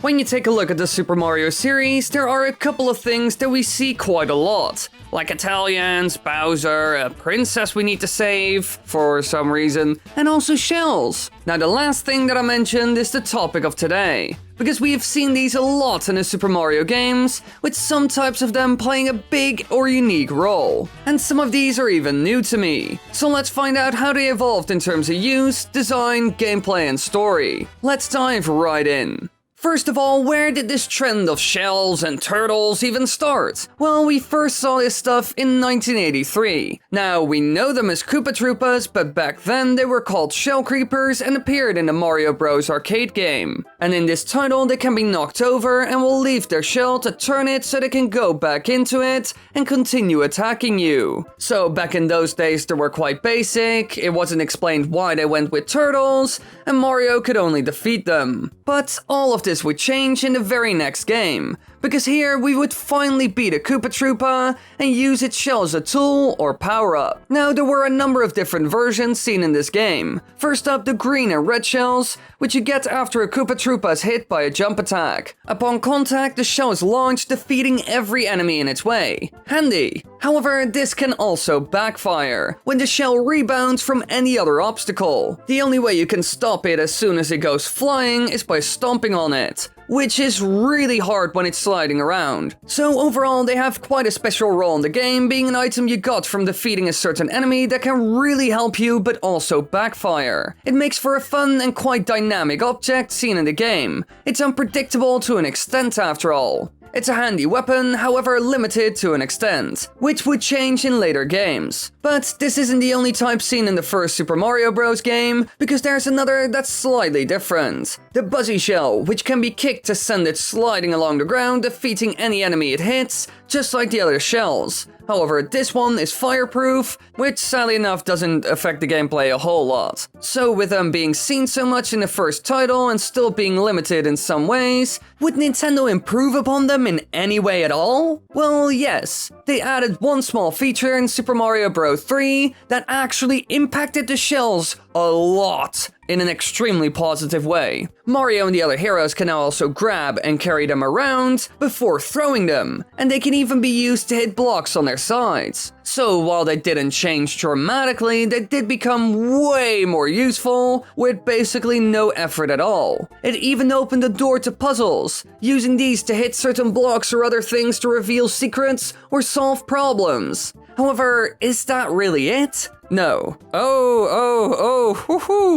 When you take a look at the Super Mario series, there are a couple of things that we see quite a lot. Like Italians, Bowser, a princess we need to save, for some reason, and also shells. Now the last thing that I mentioned is the topic of today, because we have seen these a lot in the Super Mario games, with some types of them playing a big or unique role. And some of these are even new to me. So let's find out how they evolved in terms of use, design, gameplay and story. Let's dive right in. First of all, where did this trend of shells and turtles even start? Well, we first saw this stuff in 1983. Now, we know them as Koopa Troopas, but back then they were called Shell Creepers and appeared in the Mario Bros. Arcade game. And in this title, they can be knocked over and will leave their shell to turn it so they can go back into it and continue attacking you. So back in those days, they were quite basic, it wasn't explained why they went with turtles, and Mario could only defeat them. But all of this would change in the very next game, because here we would finally beat a Koopa Troopa and use its shell as a tool or power-up. Now there were a number of different versions seen in this game. First up, the green and red shells, which you get after a Koopa Troopa is hit by a jump attack. Upon contact, the shell is launched, defeating every enemy in its way. Handy. However, this can also backfire, when the shell rebounds from any other obstacle. The only way you can stop it as soon as it goes flying is by stomping on it, which is really hard when it's sliding around. So overall, they have quite a special role in the game, being an item you got from defeating a certain enemy that can really help you but also backfire. It makes for a fun and quite dynamic object seen in the game. It's unpredictable to an extent after all. It's a handy weapon, however limited to an extent, which would change in later games. But this isn't the only type seen in the first Super Mario Bros. Game, because there's another that's slightly different. The Buzzy Shell, which can be kicked to send it sliding along the ground, defeating any enemy it hits, just like the other shells. However, this one is fireproof, which sadly enough doesn't affect the gameplay a whole lot. So with them being seen so much in the first title and still being limited in some ways, would Nintendo improve upon them in any way at all? Well, yes. They added one small feature in Super Mario Bros. 3 that actually impacted the shells a lot, in an extremely positive way. Mario and the other heroes can now also grab and carry them around before throwing them, and they can even be used to hit blocks on their sides. So while they didn't change dramatically, they did become way more useful, with basically no effort at all. It even opened the door to puzzles, using these to hit certain blocks or other things to reveal secrets or solve problems. However, is that really it? No.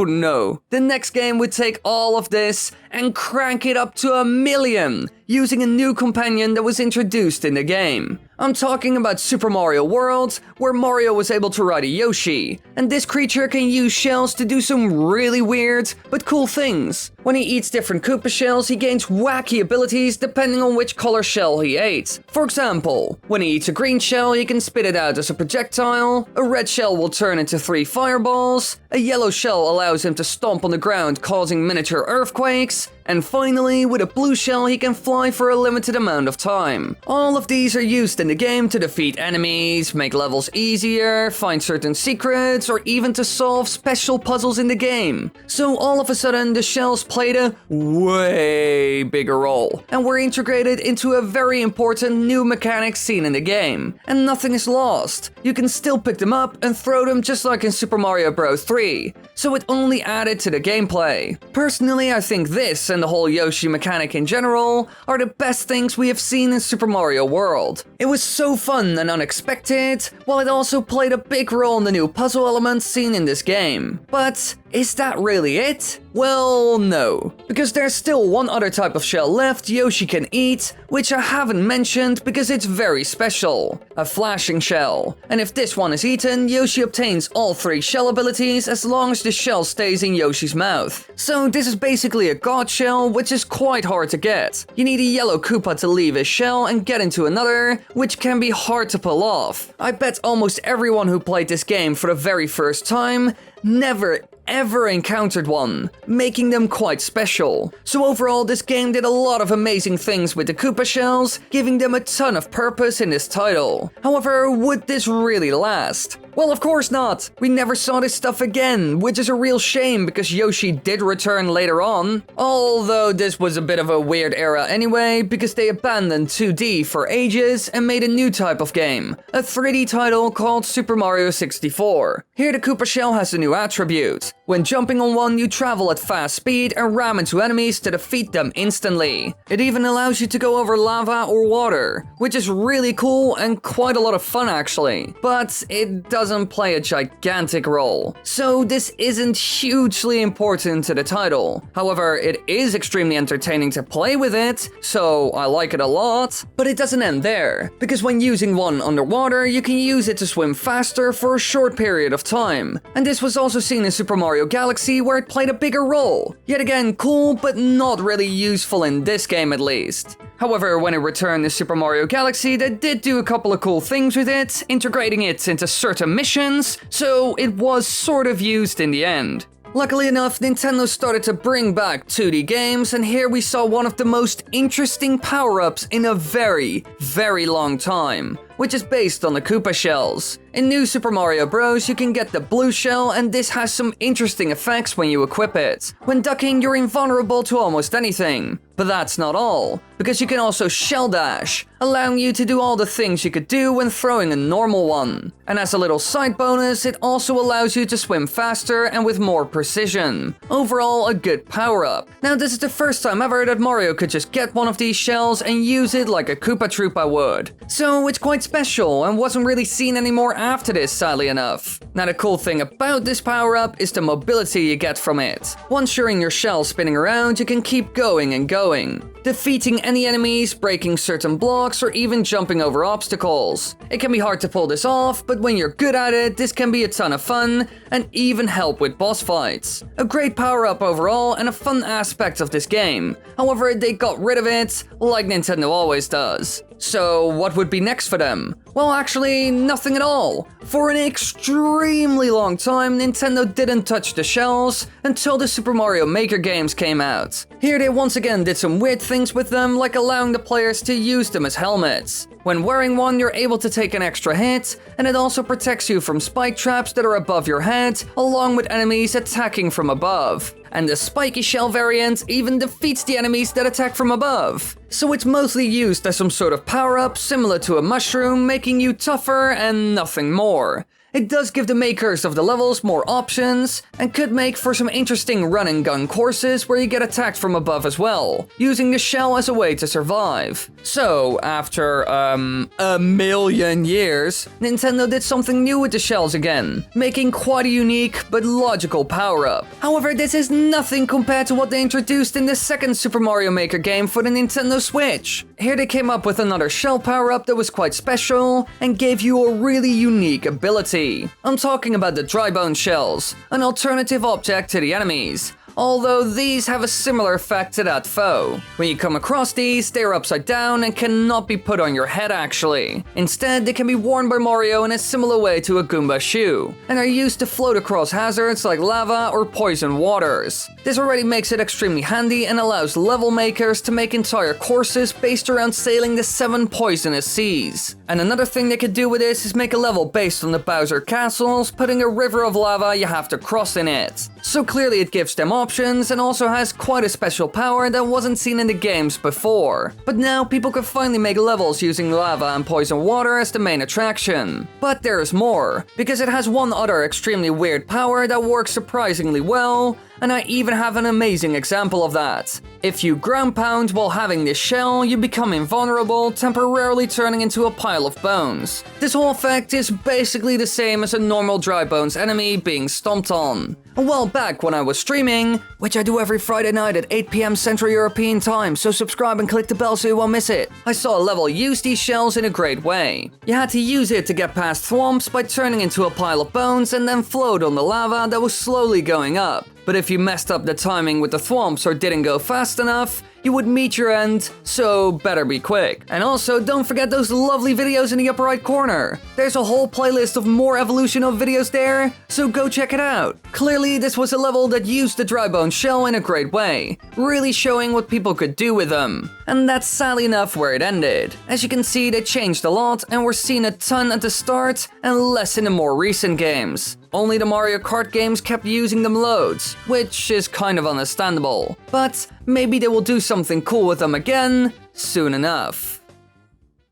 No. The next game would take all of this and crank it up to 1,000,000, using a new companion that was introduced in the game. I'm talking about Super Mario World, where Mario was able to ride a Yoshi, and this creature can use shells to do some really weird but cool things. When he eats different Koopa shells, he gains wacky abilities depending on which color shell he ate. For example, when he eats a green shell, he can spit it out as a projectile, a red shell will turn into 3 fireballs, a yellow shell allows him to stomp on the ground causing miniature earthquakes, and finally, with a blue shell, he can fly for a limited amount of time. All of these are used in the game to defeat enemies, make levels easier, find certain secrets, or even to solve special puzzles in the game. So all of a sudden, the shells played a way bigger role, and were integrated into a very important new mechanic seen in the game. And nothing is lost. You can still pick them up and throw them just like in Super Mario Bros. 3. So it only added to the gameplay. Personally, I think this and the whole Yoshi mechanic in general are the best things we have seen in Super Mario World. It was so fun and unexpected, while it also played a big role in the new puzzle elements seen in this game. But is that really it? Well, no. Because there's still one other type of shell left Yoshi can eat, which I haven't mentioned because it's very special. A flashing shell. And if this one is eaten, Yoshi obtains all 3 shell abilities as long as the shell stays in Yoshi's mouth. So this is basically a god shell, which is quite hard to get. You need a yellow Koopa to leave his shell and get into another, which can be hard to pull off. I bet almost everyone who played this game for the very first time never ever encountered one, making them quite special. So overall, this game did a lot of amazing things with the Koopa shells, giving them a ton of purpose in this title. However, would this really last? Well, of course not. We never saw this stuff again, which is a real shame because Yoshi did return later on. Although this was a bit of a weird era anyway, because they abandoned 2D for ages and made a new type of game, a 3D title called Super Mario 64. Here the Koopa shell has a new attribute. When jumping on one, you travel at fast speed and ram into enemies to defeat them instantly. It even allows you to go over lava or water, which is really cool and quite a lot of fun actually. But it doesn't play a gigantic role, so this isn't hugely important to the title. However, it is extremely entertaining to play with it, so I like it a lot. But it doesn't end there, because when using one underwater, you can use it to swim faster for a short period of time. And this was also seen in Super Mario Galaxy, where it played a bigger role. Yet again, cool, but not really useful in this game at least. However, when it returned in Super Mario Galaxy, they did do a couple of cool things with it, integrating it into certain missions, so it was sort of used in the end. Luckily enough, Nintendo started to bring back 2D games, and here we saw one of the most interesting power-ups in a very, very long time, which is based on the Koopa shells. In New Super Mario Bros, you can get the blue shell, and this has some interesting effects when you equip it. When ducking, you're invulnerable to almost anything. But that's not all, because you can also shell dash, allowing you to do all the things you could do when throwing a normal one. And as a little side bonus, it also allows you to swim faster and with more precision. Overall, a good power-up. Now, this is the first time ever that Mario could just get one of these shells and use it like a Koopa Troopa would. So it's quite special and wasn't really seen anymore after this, sadly enough. Now, the cool thing about this power-up is the mobility you get from it. Once you're in your shell spinning around, you can keep going and going, defeating any enemies, breaking certain blocks, or even jumping over obstacles. It can be hard to pull this off, but when you're good at it, this can be a ton of fun and even help with boss fights. A great power-up overall and a fun aspect of this game. However, they got rid of it, like Nintendo always does. So what would be next for them? Well, actually, nothing at all. For an extremely long time, Nintendo didn't touch the shells until the Super Mario Maker games came out. Here they once again did some weird things with them, like allowing the players to use them as helmets. When wearing one, you're able to take an extra hit, and it also protects you from spike traps that are above your head, along with enemies attacking from above. And the spiky shell variant even defeats the enemies that attack from above. So it's mostly used as some sort of power-up similar to a mushroom, making you tougher and nothing more. It does give the makers of the levels more options, and could make for some interesting run and gun courses where you get attacked from above as well, using the shell as a way to survive. So, after, a million years, Nintendo did something new with the shells again, making quite a unique but logical power-up. However, this is nothing compared to what they introduced in the second Super Mario Maker game for the Nintendo Switch. Here they came up with another shell power-up that was quite special, and gave you a really unique ability. I'm talking about the dry bone shells, an alternative object to the enemies. Although these have a similar effect to that foe. When you come across these, they are upside down and cannot be put on your head actually. Instead, they can be worn by Mario in a similar way to a Goomba shoe, and are used to float across hazards like lava or poison waters. This already makes it extremely handy and allows level makers to make entire courses based around sailing the 7 poisonous seas. And another thing they could do with this is make a level based on the Bowser castles, putting a river of lava you have to cross in it. So clearly it gives them options and also has quite a special power that wasn't seen in the games before. But now people can finally make levels using lava and poison water as the main attraction. But there's more, because it has one other extremely weird power that works surprisingly well, and I even have an amazing example of that. If you ground pound while having this shell, you become invulnerable, temporarily turning into a pile of bones. This whole effect is basically the same as a normal dry bones enemy being stomped on. A while back when I was streaming, which I do every Friday night at 8 PM Central European Time, so subscribe and click the bell so you won't miss it, I saw a level use these shells in a great way. You had to use it to get past thwomps by turning into a pile of bones and then float on the lava that was slowly going up. but if you messed up the timing with the thwomps or didn't go fast enough, you would meet your end, so better be quick. And also, don't forget those lovely videos in the upper right corner. There's a whole playlist of more evolution of videos there, so go check it out. Clearly, this was a level that used the dry bone shell in a great way, really showing what people could do with them. And that's sadly enough where it ended. As you can see, they changed a lot, and we're seeing a ton at the start and less in the more recent games. Only the Mario Kart games kept using them loads, which is kind of understandable. But maybe they will do something cool with them again soon enough.